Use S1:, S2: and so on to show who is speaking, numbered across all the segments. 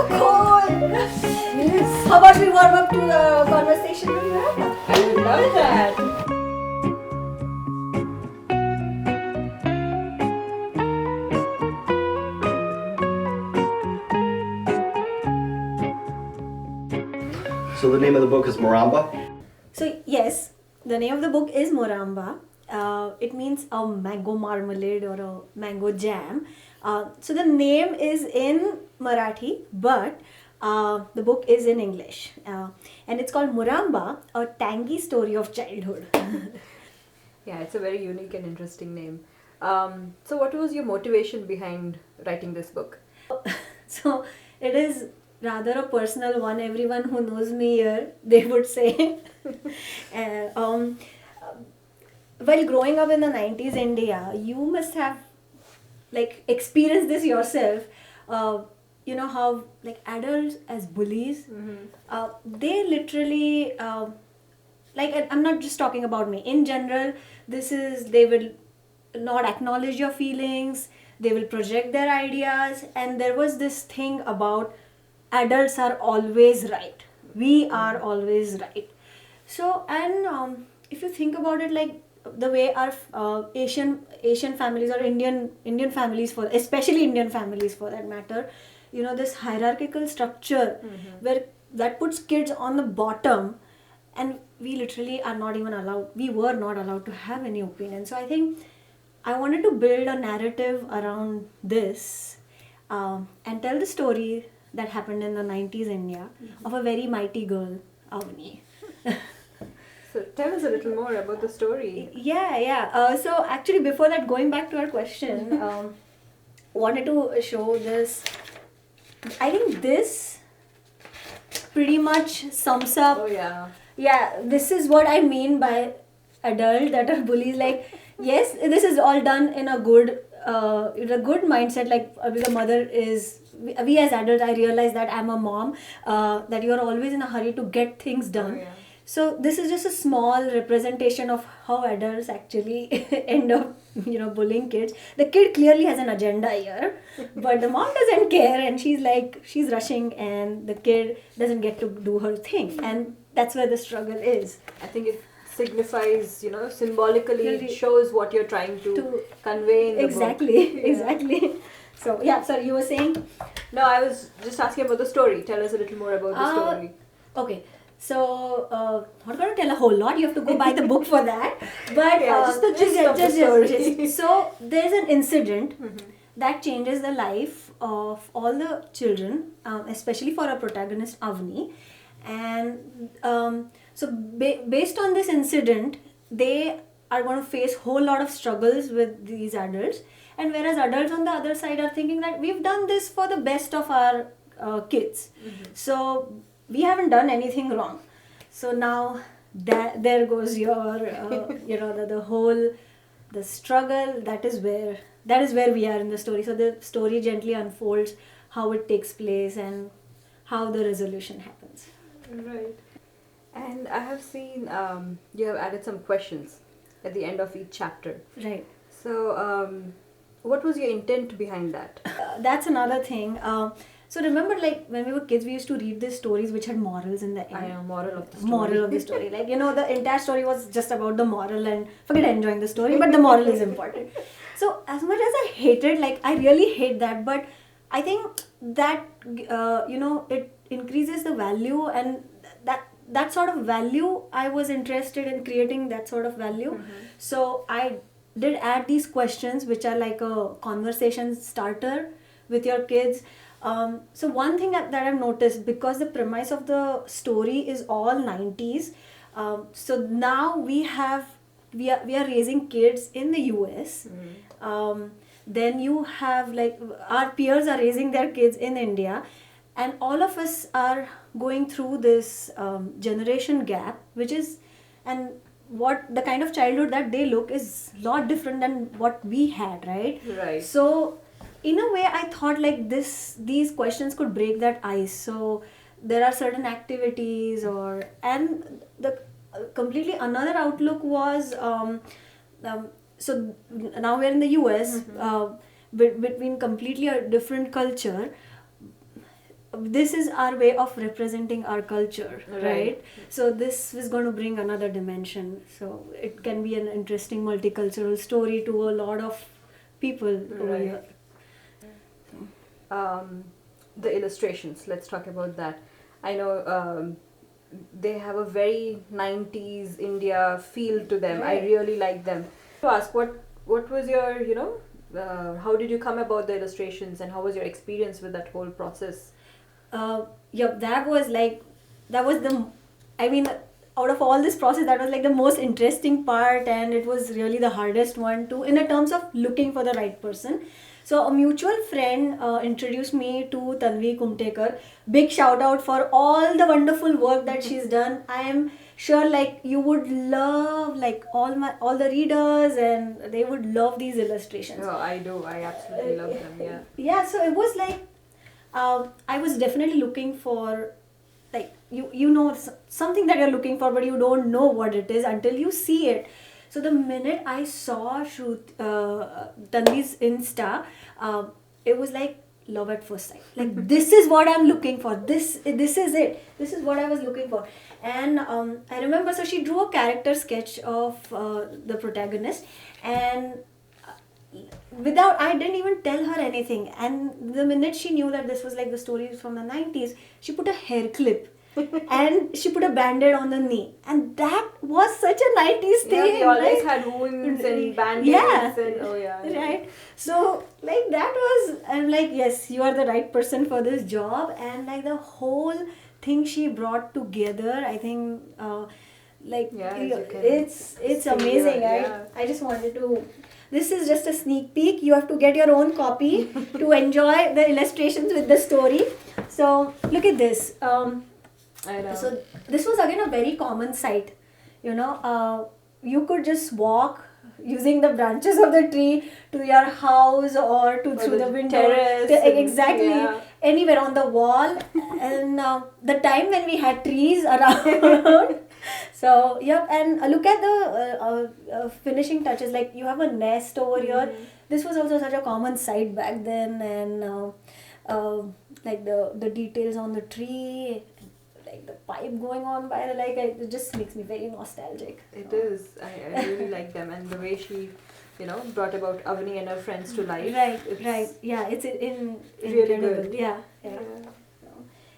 S1: so cold. Yes. How about we warm up to the conversation with Moramba?
S2: I would love that.
S3: So the name of the book is Moramba?
S1: So yes, the name of the book is Moramba. It means a mango marmalade or a mango jam. So the name is in Marathi, but the book is in English. And it's called Moramba, a tangy story of childhood.
S2: Yeah, it's a very unique and interesting name. So what was your motivation behind writing this book?
S1: So it is rather a personal one. Everyone who knows me here, they would say. And, while growing up in the 90s India, you must have like experienced this yourself. You know how like adults as bullies, they literally like I'm not just talking about me. In general, this is they will not acknowledge your feelings. They will project their ideas, and there was this thing about adults are always right. We are always right. So and if you think about it, like the way our Asian families or Indian families for especially Indian families for that matter, you know, this hierarchical structure where that puts kids on the bottom, and we literally are not even allowed. We were not allowed to have any opinion. So I think I wanted to build a narrative around this and tell the story that happened in the 90s India of a very mighty girl, Avni.
S2: So tell us a little more about the story.
S1: Yeah. So actually, before that, going back to our question, wanted to show this. I think this pretty much sums up.
S2: Oh yeah.
S1: Yeah, this is what I mean by adult that are bullies. Like, yes, this is all done in a good mindset. Like, the mother is. We as adults, I realize that I'm a mom. That you are always in a hurry to get things done.
S2: Oh, yeah.
S1: So this is just a small representation of how adults actually end up, bullying kids. The kid clearly has an agenda here, but the mom doesn't care, and she's rushing, and the kid doesn't get to do her thing, and that's where the struggle is.
S2: I think it signifies, symbolically it shows what you're trying to convey in the
S1: Exactly,
S2: book. Yeah.
S1: exactly. So yeah, sorry, you were saying?
S2: No, I was just asking about the story. Tell us a little more about the story.
S1: Okay. So, not going to tell a whole lot. You have to go buy the book for that. But
S2: just the gist of the story.
S1: So, there's an incident that changes the life of all the children, especially for our protagonist Avni. And based on this incident, they are going to face whole lot of struggles with these adults. And whereas adults on the other side are thinking that we've done this for the best of our kids. So, we haven't done anything wrong. So now there goes your the struggle. That is where we are in the story. So the story gently unfolds how it takes place and how the resolution happens.
S2: Right. And I have seen you have added some questions at the end of each chapter.
S1: Right.
S2: So what was your intent behind that?
S1: That's another thing. So remember, like when we were kids, we used to read these stories which had morals in the end.
S2: I know, moral of the story.
S1: Moral of the story. Like, the entire story was just about the moral, and forget enjoying the story, but the moral is important. So as much as I hated, like I really hate that, but I think that, it increases the value, and that sort of value, I was interested in creating that sort of value. So I did add these questions which are like a conversation starter with your kids. So one thing that I've noticed, because the premise of the story is all 90s, so now we are raising kids in the US. Then you have like our peers are raising their kids in India, and all of us are going through this generation gap, which is, and what the kind of childhood that they look is a lot different than what we had, right?
S2: Right.
S1: So in a way, I thought like these questions could break that ice. So there are certain activities, and the completely another outlook was so now we're in the US, between completely a different culture. this is our way of representing our culture,
S2: Right.
S1: right? So this is going to bring another dimension. So it can be an interesting multicultural story to a lot of people over
S2: Right.
S1: here.
S2: The illustrations, let's talk about that. I know they have a very 90s India feel to them. I
S1: Right.
S2: really like them. To ask, what was your, how did you come about the illustrations and how was your experience with that whole process?
S1: Yep, that was the, I mean, out of all this process, that was like the most interesting part, and it was really the hardest one too, in the terms of looking for the right person. So a mutual friend introduced me to Tanvi Kumtekar. Big shout out for all the wonderful work that she's done. I am sure like you would love, like all the readers, and they would love these illustrations.
S2: Oh, I do. I absolutely love them. Yeah.
S1: Yeah, so it was like I was definitely looking for, like, you know something that you're looking for, but you don't know what it is until you see it. So the minute I saw Tanvi's Insta, it was like love at first sight. Like, this is what I'm looking for. This is it. This is what I was looking for. And I remember, so she drew a character sketch of the protagonist, and I didn't even tell her anything, and the minute she knew that this was like the story from the 90s, she put a hair clip and she put a band-aid on the knee, and that was such a 90s
S2: Yeah,
S1: thing,
S2: we always
S1: right?
S2: had wounds and band-aids
S1: Yeah.
S2: and oh yeah.
S1: Right. So like that was, I'm like, yes, you are the right person for this job. And like the whole thing she brought together, I think
S2: Yeah, as you can
S1: it's
S2: see,
S1: amazing.
S2: yeah.
S1: I just wanted to, this is just a sneak peek. You have to get your own copy to enjoy the illustrations with the story. So look at this.
S2: I know.
S1: So this was again a very common sight. You could just walk using the branches of the tree to your house or through the window,
S2: terrace
S1: exactly,
S2: yeah.
S1: anywhere on the wall. And the time when we had trees around. So yep, and look at the finishing touches. Like, you have a nest over here. This was also such a common sight back then, and like the details on the tree, like the pipe going on by, like, it just makes me very nostalgic.
S2: It is. I really like them, and the way she, brought about Avani and her friends to life.
S1: Right,
S2: it's
S1: right. Yeah, it's
S2: really
S1: incredible.
S2: good.
S1: Yeah.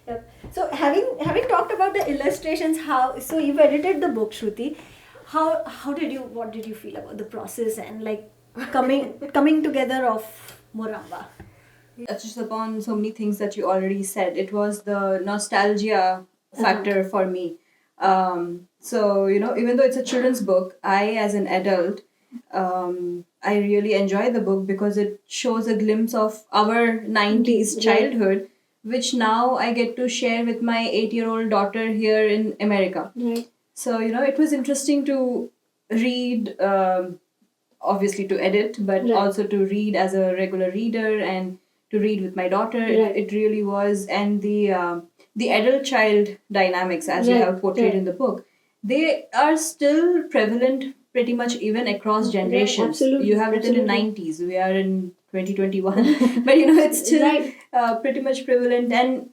S1: Yep. So having talked about the illustrations, so you've edited the book, Shruti. What did you feel about the process and like coming together of Moramba?
S4: Touches upon so many things that you already said. It was the nostalgia factor for me. So, even though it's a children's book, I, as an adult, I really enjoy the book because it shows a glimpse of our 90s childhood, which now I get to share with my 8-year-old daughter here in America.
S1: Right.
S4: So, it was interesting to read, obviously to edit, but also to read as a regular reader and to read with my daughter.
S1: Right.
S4: It really was. And the adult child dynamics, as you have portrayed in the book, they are still prevalent pretty much even across generations.
S1: Absolutely.
S4: You have written in 90s, we are in 2021, but it's still pretty much prevalent. And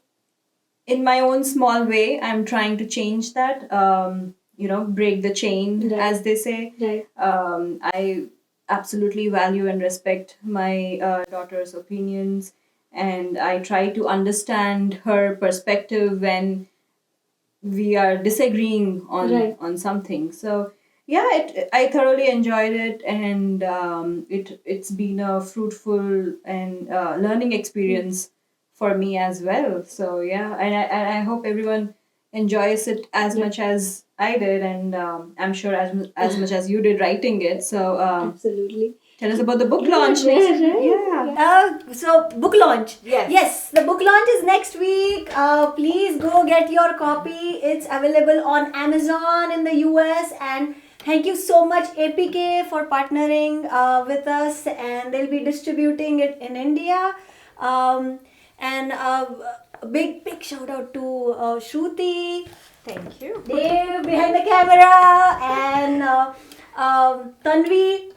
S4: in my own small way, I'm trying to change that, break the chain, as they say.
S1: Right.
S4: I absolutely value and respect my daughter's opinions, and I try to understand her perspective when we are disagreeing on something. So yeah, I thoroughly enjoyed it, and it's been a fruitful and learning experience for me as well. So yeah, and I hope everyone enjoys it as much as I did, and I'm sure as much as you did writing it. So
S1: Absolutely.
S4: tell us about the book launch next.
S1: So book launch.
S2: Yes.
S1: The book launch is next week. Please go get your copy. It's available on Amazon in the US, and thank you so much APK for partnering with us, and they'll be distributing it in India. And a big shout out to Shruti,
S2: Thank you.
S1: Dave behind the camera, and Tanvi.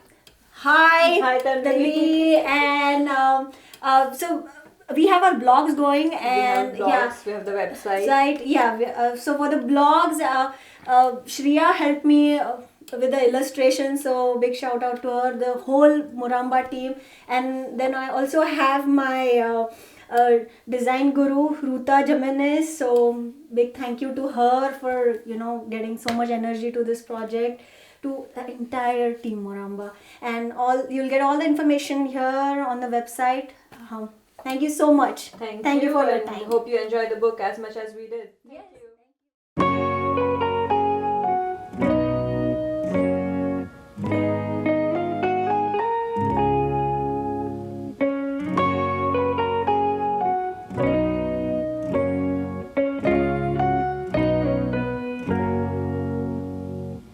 S1: Hi,
S2: Hi, Tanvi.
S1: And so we have our blogs going,
S2: We have
S1: and
S2: blogs, we have the website.
S1: So for the blogs, Shreya helped me with the illustration, so big shout out to her, the whole Moramba team. And then I also have my design guru Ruta Jimenez, so big thank you to her for getting so much energy to this project, to the entire team Moramba. And you'll get all the information here on the website. Thank you so much.
S2: Thank you
S1: you for your
S2: and
S1: time.
S2: hope you enjoyed the book as much as we did.
S1: Yes.